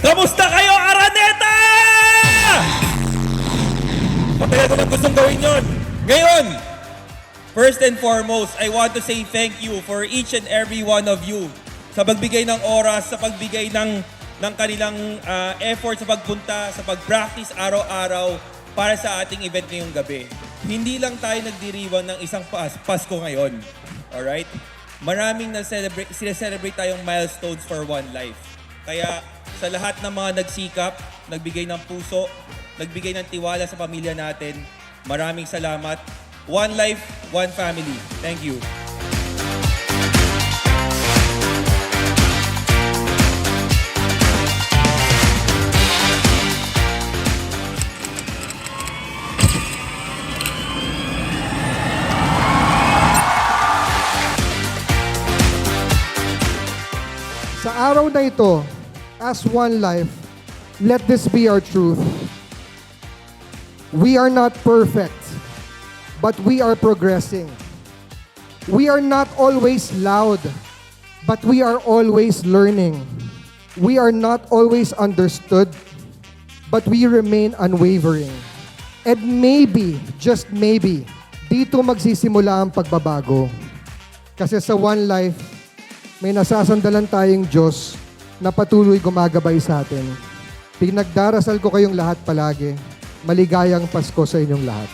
Kamusta kayo, Araneta? Matagal ko lang gustong gawin yun. Ngayon, first and foremost, I want to say thank you for each and every one of you sa pagbigay ng oras, sa pagbigay ng kanilang effort sa pagpunta, sa pag-practice araw-araw para sa ating event ngayong gabi. Hindi lang tayo nagdiriwang ng isang Pasko ngayon. Alright? Maraming sineselebrate tayong milestones for one life. Kaya sa lahat ng mga nagsikap, nagbigay ng puso, nagbigay ng tiwala sa pamilya natin, maraming salamat. One life, one family. Thank you. Sa araw na ito, as one life, let this be our truth. We are not perfect, but we are progressing. We are not always loud, but we are always learning. We are not always understood, but we remain unwavering. And maybe, just maybe, dito magsisimula ang pagbabago. Kasi sa one life, may nasasandalan tayong Diyos na patuloy gumagabay sa atin. Pinagdarasal ko kayong lahat palagi. Maligayang Pasko sa inyong lahat.